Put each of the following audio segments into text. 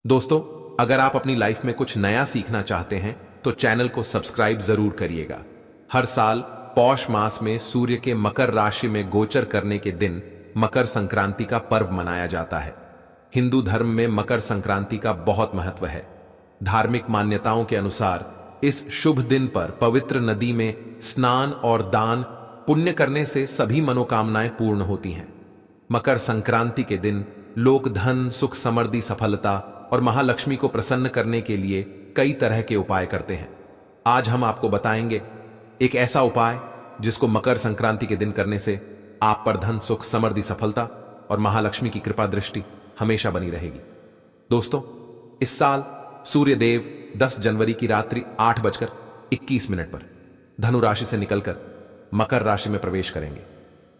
दोस्तों, अगर आप अपनी लाइफ में कुछ नया सीखना चाहते हैं तो चैनल को सब्सक्राइब जरूर करिएगा। हर साल पौष मास में सूर्य के मकर राशि में गोचर करने के दिन मकर संक्रांति का पर्व मनाया जाता है। हिंदू धर्म में मकर संक्रांति का बहुत महत्व है। धार्मिक मान्यताओं के अनुसार इस शुभ दिन पर पवित्र नदी में स्नान और दान पुण्य करने से सभी मनोकामनाएं पूर्ण होती हैं। मकर संक्रांति के दिन लोग धन, सुख, समृद्धि, सफलता और महालक्ष्मी को प्रसन्न करने के लिए कई तरह के उपाय करते हैं। आज हम आपको बताएंगे एक ऐसा उपाय जिसको मकर संक्रांति के दिन करने से आप पर धन, सुख, समृद्धि, सफलता और महालक्ष्मी की कृपा दृष्टि हमेशा बनी रहेगी। दोस्तों, इस साल सूर्य देव 10 जनवरी की रात्रि 8:21 पर धनु राशि से निकलकर मकर राशि में प्रवेश करेंगे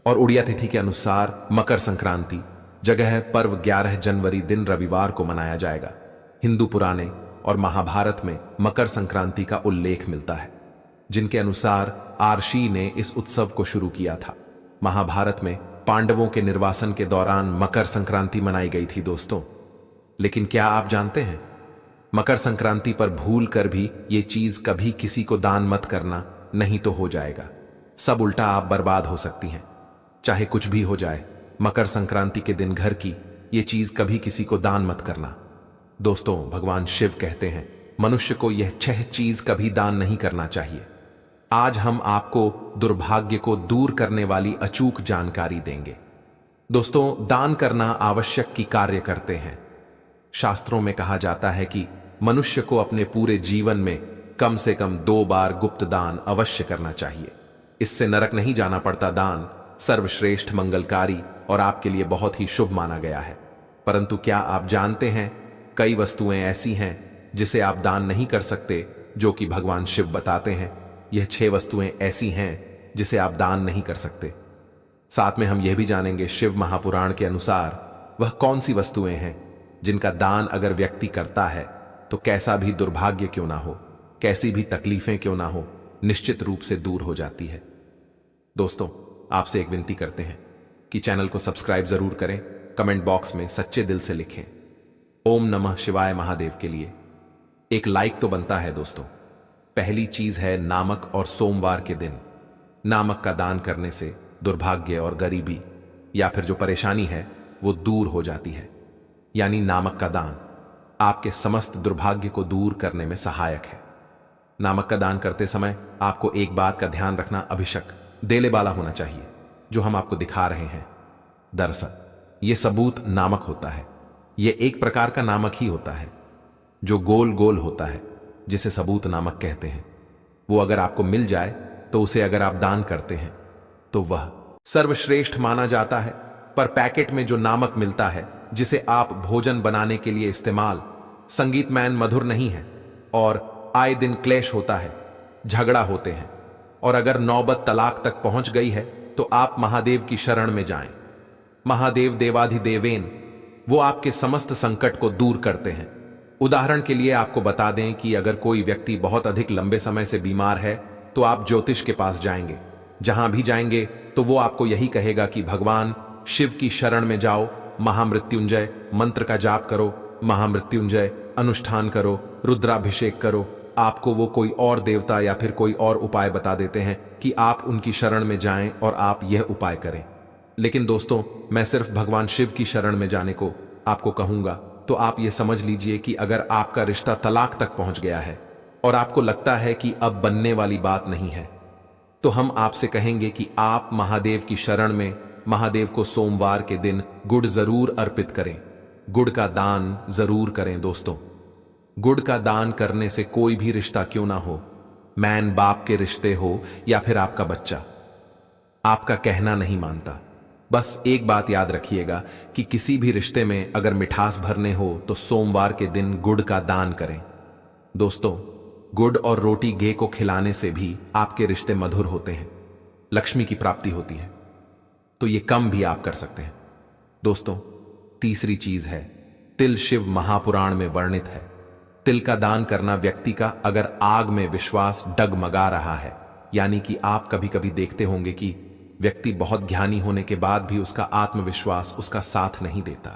और उड़िया तिथि के अनुसार मकर संक्रांति जगह पर्व 11 जनवरी दिन रविवार को मनाया जाएगा। हिंदू पुराने और महाभारत में मकर संक्रांति का उल्लेख मिलता है, जिनके अनुसार आर्षी ने इस उत्सव को शुरू किया था। महाभारत में पांडवों के निर्वासन के दौरान मकर संक्रांति मनाई गई थी दोस्तों। लेकिन क्या आप जानते हैं, मकर संक्रांति पर भूल कर भी ये चीज कभी किसी को दान मत करना, नहीं तो हो जाएगा सब उल्टा, आप बर्बाद हो सकती हैं। चाहे कुछ भी हो जाए, मकर संक्रांति के दिन घर की ये चीज कभी किसी को दान मत करना। दोस्तों, भगवान शिव कहते हैं मनुष्य को यह 6 चीज कभी दान नहीं करना चाहिए। आज हम आपको दुर्भाग्य को दूर करने वाली अचूक जानकारी देंगे। दोस्तों, दान करना आवश्यक की कार्य करते हैं। शास्त्रों में कहा जाता है कि मनुष्य को अपने पूरे जीवन में कम से कम 2 बार गुप्त दान अवश्य करना चाहिए। इससे नरक नहीं जाना पड़ता। दान सर्वश्रेष्ठ, मंगलकारी और आपके लिए बहुत ही शुभ माना गया है। परंतु क्या आप जानते हैं, कई वस्तुएं ऐसी हैं जिसे आप दान नहीं कर सकते, जो कि भगवान शिव बताते हैं। यह 6 वस्तुएं ऐसी हैं जिसे आप दान नहीं कर सकते। साथ में हम यह भी जानेंगे शिव महापुराण के अनुसार वह कौन सी वस्तुएं हैं जिनका दान अगर व्यक्ति करता है तो कैसा भी दुर्भाग्य क्यों ना हो, कैसी भी तकलीफें क्यों ना हो, निश्चित रूप से दूर हो जाती है। दोस्तों, आपसे एक विनती करते हैं कि चैनल को सब्सक्राइब जरूर करें। कमेंट बॉक्स में सच्चे दिल से लिखें ओम नमः शिवाय महादेव के लिए। एक लाइक तो बनता है दोस्तों। पहली चीज है नामक और सोमवार के दिन नामक का दान करने से दुर्भाग्य और गरीबी या फिर जो परेशानी है वो दूर हो जाती है। यानी नामक का दान आपके समस्त दुर्भाग्य को दूर करने में सहायक है। नामक का दान करते समय आपको एक बात का ध्यान रखना, अभिषेक देले वाला होना चाहिए, जो हम आपको दिखा रहे हैं। दरअसल यह सबूत नामक होता है। यह एक प्रकार का नामक ही होता है जो गोल गोल होता है, जिसे सबूत नामक कहते हैं। वो अगर आपको मिल जाए तो उसे अगर आप दान करते हैं तो वह सर्वश्रेष्ठ माना जाता है। पर पैकेट में जो नामक मिलता है, जिसे आप भोजन बनाने के लिए इस्तेमाल, संगीतमैन मधुर नहीं है और आए दिन क्लेश होता है, झगड़ा होते हैं और अगर नौबत तलाक तक पहुंच गई है तो आप महादेव की शरण में जाएं। महादेव देवाधिदेवेन, वो आपके समस्त संकट को दूर करते हैं। उदाहरण के लिए आपको बता दें कि अगर कोई व्यक्ति बहुत अधिक लंबे समय से बीमार है तो आप ज्योतिष के पास जाएंगे। जहां भी जाएंगे तो वो आपको यही कहेगा कि भगवान शिव की शरण में जाओ, महामृत्युंजय मंत्र का जाप करो, महामृत्युंजय अनुष्ठान करो, रुद्राभिषेक करो। आपको वो कोई और देवता या फिर कोई और उपाय बता देते हैं कि आप उनकी शरण में जाएं और आप यह उपाय करें। लेकिन दोस्तों, मैं सिर्फ भगवान शिव की शरण में जाने को आपको कहूंगा। तो आप ये समझ लीजिए कि अगर आपका रिश्ता तलाक तक पहुंच गया है और आपको लगता है कि अब बनने वाली बात नहीं है, तो हम आपसे कहेंगे कि आप महादेव की शरण में महादेव को सोमवार के दिन गुड़ जरूर अर्पित करें। गुड़ का दान जरूर करें दोस्तों। गुड़ का दान करने से कोई भी रिश्ता क्यों ना हो, मैन बाप के रिश्ते हो या फिर आपका बच्चा, आपका कहना नहीं मानता। बस एक बात याद रखिएगा कि किसी भी रिश्ते में अगर मिठास भरने हो तो सोमवार के दिन गुड़ का दान करें। दोस्तों, गुड़ और रोटी घी को खिलाने से भी आपके रिश्ते मधुर होते हैं, लक्ष्मी की प्राप्ति होती है। तो ये कम भी आप कर सकते हैं। दोस्तों, तीसरी चीज है तिल। शिव महापुराण में वर्णित है तिल का दान करना व्यक्ति का अगर आग में विश्वास डगमगा रहा है, यानी कि आप कभी कभी देखते होंगे कि व्यक्ति बहुत ज्ञानी होने के बाद भी उसका आत्मविश्वास उसका साथ नहीं देता।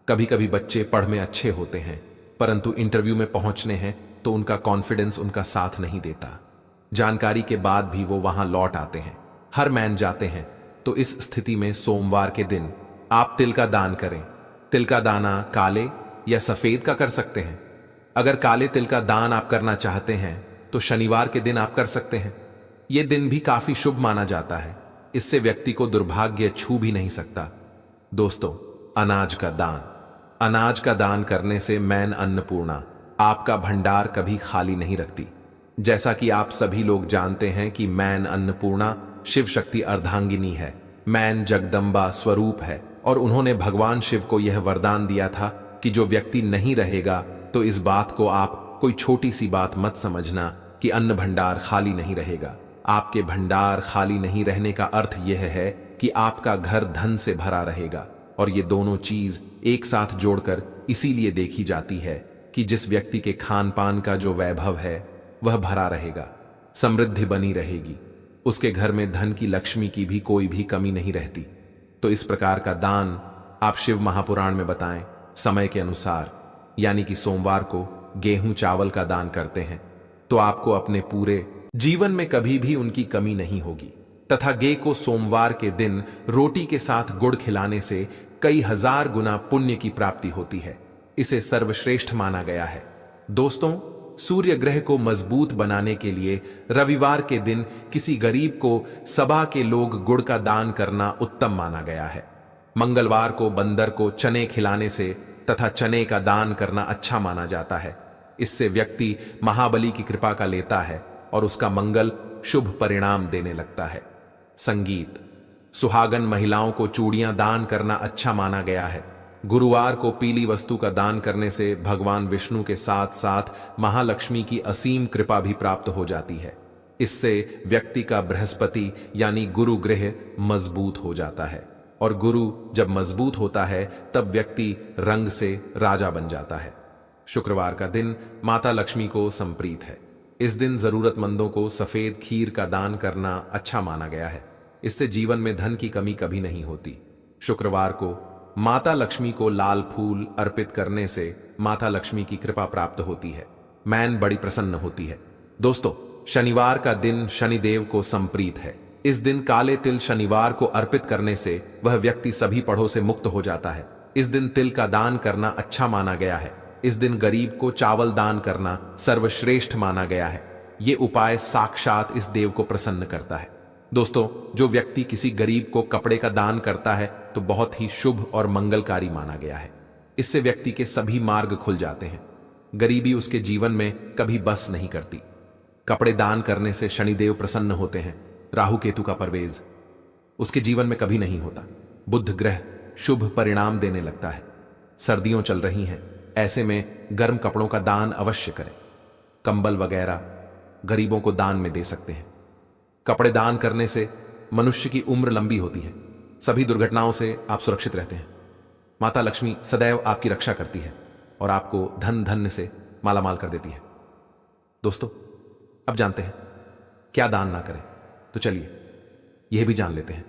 कभी कभी बच्चे पढ़ में अच्छे होते हैं परंतु इंटरव्यू में पहुंचने हैं तो उनका कॉन्फिडेंस उनका साथ नहीं देता। जानकारी के बाद भी वो वहां लौट आते हैं, हर मैन जाते हैं। तो इस स्थिति में सोमवार के दिन आप तिल का दान करें। तिल का दाना काले या सफेद का कर सकते हैं। अगर काले तिल का दान आप करना चाहते हैं तो शनिवार के दिन आप कर सकते हैं। यह दिन भी काफी शुभ माना जाता है। इससे व्यक्ति को दुर्भाग्य छू भी नहीं सकता। दोस्तों, अनाज का दान। अनाज का दान करने से मैन अन्नपूर्णा आपका भंडार कभी खाली नहीं रखती। जैसा कि आप सभी लोग जानते हैं कि मैन अन्नपूर्णा शिव शक्ति अर्धांगिनी है। मैन जगदम्बा स्वरूप है और उन्होंने भगवान शिव को यह वरदान दिया था कि जो व्यक्ति नहीं रहेगा तो इस बात को आप कोई छोटी सी बात मत समझना कि अन्न भंडार खाली नहीं रहेगा। आपके भंडार खाली नहीं रहने का अर्थ यह है कि आपका घर धन से भरा रहेगा। और ये दोनों चीज एक साथ जोड़कर इसीलिए देखी जाती है कि जिस व्यक्ति के खान पान का जो वैभव है वह भरा रहेगा, समृद्धि बनी रहेगी, उसके घर में धन की लक्ष्मी की भी कोई भी कमी नहीं रहती। तो इस प्रकार का दान आप शिव महापुराण में बताएं समय के अनुसार, यानी कि सोमवार को गेहूं चावल का दान करते हैं तो आपको अपने पूरे जीवन में कभी भी उनकी कमी नहीं होगी। तथा गाय को सोमवार के दिन रोटी के साथ गुड़ खिलाने से कई हजार गुना पुण्य की प्राप्ति होती है। इसे सर्वश्रेष्ठ माना गया है। दोस्तों, सूर्य ग्रह को मजबूत बनाने के लिए रविवार के दिन किसी गरीब को सभा के लोग गुड़ का दान करना उत्तम माना गया है। मंगलवार को बंदर को चने खिलाने से तथा चने का दान करना अच्छा माना जाता है। इससे व्यक्ति महाबली की कृपा का लेता है और उसका मंगल शुभ परिणाम देने लगता है। संगीत। सुहागन महिलाओं को चूड़ियां दान करना अच्छा माना गया है। गुरुवार को पीली वस्तु का दान करने से भगवान विष्णु के साथ साथ महालक्ष्मी की असीम कृपा भी प्राप्त हो जाती है। इससे व्यक्ति का बृहस्पति यानी गुरु ग्रह मजबूत हो जाता है और गुरु जब मजबूत होता है तब व्यक्ति रंग से राजा बन जाता है। शुक्रवार का दिन माता लक्ष्मी को संप्रीत है। इस दिन जरूरतमंदों को सफेद खीर का दान करना अच्छा माना गया है। इससे जीवन में धन की कमी कभी नहीं होती। शुक्रवार को माता लक्ष्मी को लाल फूल अर्पित करने से माता लक्ष्मी की कृपा प्राप्त होती है। मैन बड़ी प्रसन्न होती है। दोस्तों, शनिवार का दिन शनिदेव को संप्रीत है। इस दिन काले तिल शनिवार को अर्पित करने से वह व्यक्ति सभी पढ़ों से मुक्त हो जाता है। इस दिन तिल का दान करना अच्छा माना गया है। इस दिन गरीब को चावल दान करना सर्वश्रेष्ठ माना गया है। ये उपाय साक्षात इस देव को प्रसन्न करता है। दोस्तों, जो व्यक्ति किसी गरीब को कपड़े का दान करता है तो बहुत ही शुभ और मंगलकारी माना गया है। इससे व्यक्ति के सभी मार्ग खुल जाते हैं। गरीबी उसके जीवन में कभी बस नहीं करती। कपड़े दान करने से शनिदेव प्रसन्न होते हैं। राहु केतु का परवेज उसके जीवन में कभी नहीं होता। बुध ग्रह शुभ परिणाम देने लगता है। सर्दियों चल रही हैं, ऐसे में गर्म कपड़ों का दान अवश्य करें। कंबल वगैरह गरीबों को दान में दे सकते हैं। कपड़े दान करने से मनुष्य की उम्र लंबी होती है। सभी दुर्घटनाओं से आप सुरक्षित रहते हैं। माता लक्ष्मी सदैव आपकी रक्षा करती है और आपको धन धन्य से मालामाल कर देती है। दोस्तों, अब जानते हैं क्या दान ना करें, तो चलिए यह भी जान लेते हैं।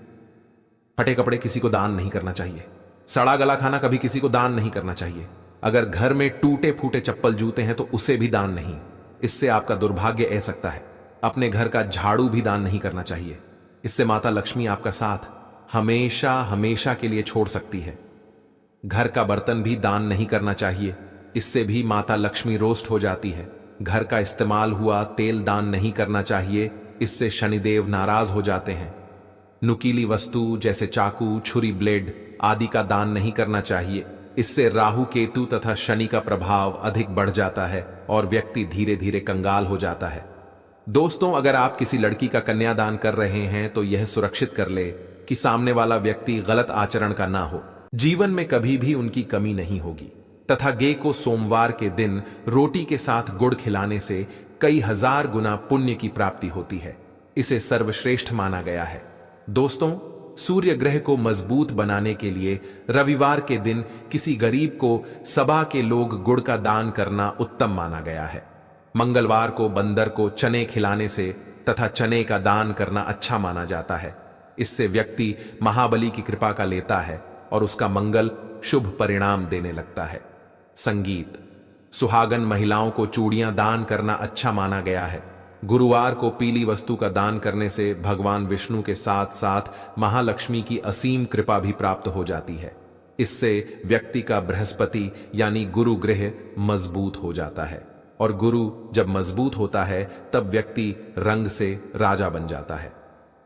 फटे कपड़े किसी को दान नहीं करना चाहिए। सड़ा गला खाना कभी किसी को दान नहीं करना चाहिए। अगर घर में टूटे फूटे चप्पल जूते हैं तो उसे भी दान नहीं। इससे आपका दुर्भाग्य आ सकता है। अपने घर का झाड़ू भी दान नहीं करना चाहिए। इससे माता लक्ष्मी आपका साथ हमेशा हमेशा के लिए छोड़ सकती है। घर का बर्तन भी दान नहीं करना चाहिए। इससे भी माता लक्ष्मी रोस्ट हो जाती है। घर का इस्तेमाल हुआ तेल दान नहीं करना चाहिए। इससे शनिदेव नाराज हो जाते हैं। नुकीली वस्तु जैसे चाकू, छुरी, ब्लेड आदि का दान नहीं करना चाहिए। इससे राहु केतु तथा शनि का प्रभाव अधिक बढ़ जाता है और व्यक्ति धीरे धीरे कंगाल हो जाता है। दोस्तों, अगर आप किसी लड़की का कन्यादान कर रहे हैं तो यह सुरक्षित कर ले कि सामने वाला व्यक्ति गलत आचरण का ना हो। जीवन में कभी भी उनकी कमी नहीं होगी। तथा गाय को सोमवार के दिन रोटी के साथ गुड़ खिलाने से कई हजार गुना पुण्य की प्राप्ति होती है। इसे सर्वश्रेष्ठ माना गया है। दोस्तों, सूर्य ग्रह को मजबूत बनाने के लिए रविवार के दिन किसी गरीब को सभा के लोग गुड़ का दान करना उत्तम माना गया है। मंगलवार को बंदर को चने खिलाने से तथा चने का दान करना अच्छा माना जाता है। इससे व्यक्ति महाबली की कृपा का लेता है और उसका मंगल शुभ परिणाम देने लगता है। संगीत। सुहागन महिलाओं को चूड़ियां दान करना अच्छा माना गया है। गुरुवार को पीली वस्तु का दान करने से भगवान विष्णु के साथ साथ महालक्ष्मी की असीम कृपा भी प्राप्त हो जाती है। इससे व्यक्ति का बृहस्पति यानी गुरु ग्रह मजबूत हो जाता है, और गुरु जब मजबूत होता है तब व्यक्ति रंग से राजा बन जाता है।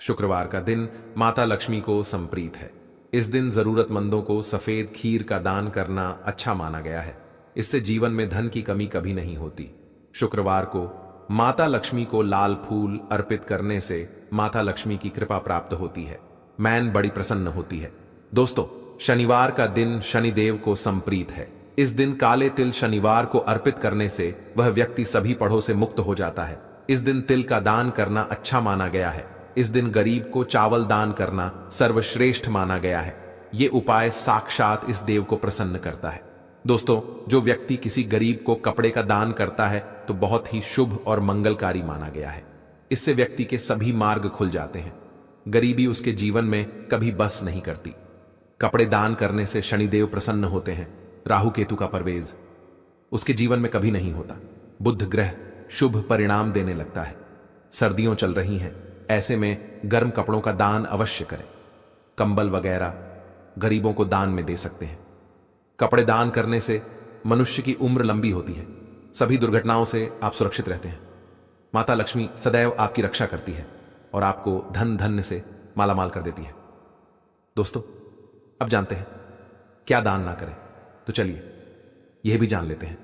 शुक्रवार का दिन माता लक्ष्मी को समप्रीत है। इस दिन जरूरतमंदों को सफेद खीर का दान करना अच्छा माना गया है। इससे जीवन में धन की कमी कभी नहीं होती। शुक्रवार को माता लक्ष्मी को लाल फूल अर्पित करने से माता लक्ष्मी की कृपा प्राप्त होती है। मैन बड़ी प्रसन्न होती है। दोस्तों, शनिवार का दिन शनिदेव को समप्रीत है। इस दिन काले तिल शनिवार को अर्पित करने से वह व्यक्ति सभी पढ़ों से मुक्त हो जाता है। इस दिन तिल का दान करना अच्छा माना गया है। इस दिन गरीब को चावल दान करना सर्वश्रेष्ठ माना गया है। ये उपाय साक्षात इस देव को प्रसन्न करता है। दोस्तों, जो व्यक्ति किसी गरीब को कपड़े का दान करता है तो बहुत ही शुभ और मंगलकारी माना गया है। इससे व्यक्ति के सभी मार्ग खुल जाते हैं। गरीबी उसके जीवन में कभी बस नहीं करती। कपड़े दान करने से शनिदेव प्रसन्न होते हैं। राहु केतु का परवेज उसके जीवन में कभी नहीं होता। बुध ग्रह शुभ परिणाम देने लगता है। सर्दियों चल रही हैं, ऐसे में गर्म कपड़ों का दान अवश्य करें। कंबल वगैरह गरीबों को दान में दे सकते हैं। कपड़े दान करने से मनुष्य की उम्र लंबी होती है। सभी दुर्घटनाओं से आप सुरक्षित रहते हैं। माता लक्ष्मी सदैव आपकी रक्षा करती है और आपको धन धन्य से मालामाल कर देती है। दोस्तों, अब जानते हैं क्या दान ना करें, तो चलिए यह भी जान लेते हैं।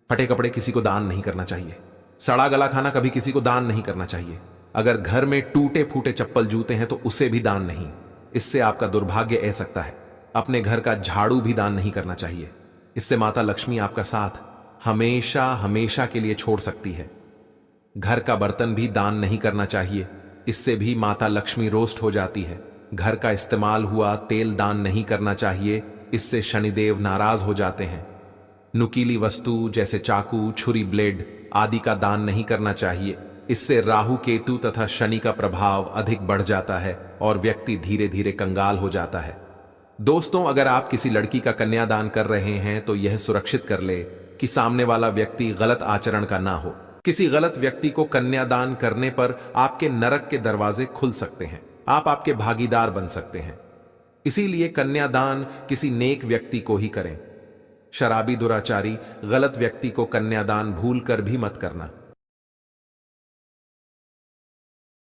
फटे कपड़े किसी को दान नहीं करना चाहिए। सड़ा गला खाना कभी किसी को दान नहीं करना चाहिए। अगर घर में टूटे फूटे चप्पल जूते हैं तो उसे भी दान नहीं। इससे आपका दुर्भाग्य आ सकता है। अपने घर का झाड़ू भी दान नहीं करना चाहिए। इससे माता लक्ष्मी आपका साथ हमेशा हमेशा के लिए छोड़ सकती है। घर का बर्तन भी दान नहीं करना चाहिए। इससे भी माता लक्ष्मी रोस्ट हो जाती है। घर का इस्तेमाल हुआ तेल दान नहीं करना चाहिए। इससे शनिदेव नाराज हो जाते हैं। नुकीली वस्तु जैसे चाकू, छुरी, ब्लेड आदि का दान नहीं करना चाहिए। इससे राहु केतु तथा शनि का प्रभाव अधिक बढ़ जाता है और व्यक्ति धीरे धीरे कंगाल हो जाता है। दोस्तों, अगर आप किसी लड़की का कन्यादान कर रहे हैं तो यह सुरक्षित कर ले कि सामने वाला व्यक्ति गलत आचरण का ना हो। किसी गलत व्यक्ति को कन्यादान करने पर आपके नरक के दरवाजे खुल सकते हैं। आप आपके भागीदार बन सकते हैं। इसीलिए कन्यादान किसी नेक व्यक्ति को ही करें। शराबी, दुराचारी, गलत व्यक्ति को कन्यादान भूल कर भी मत करना।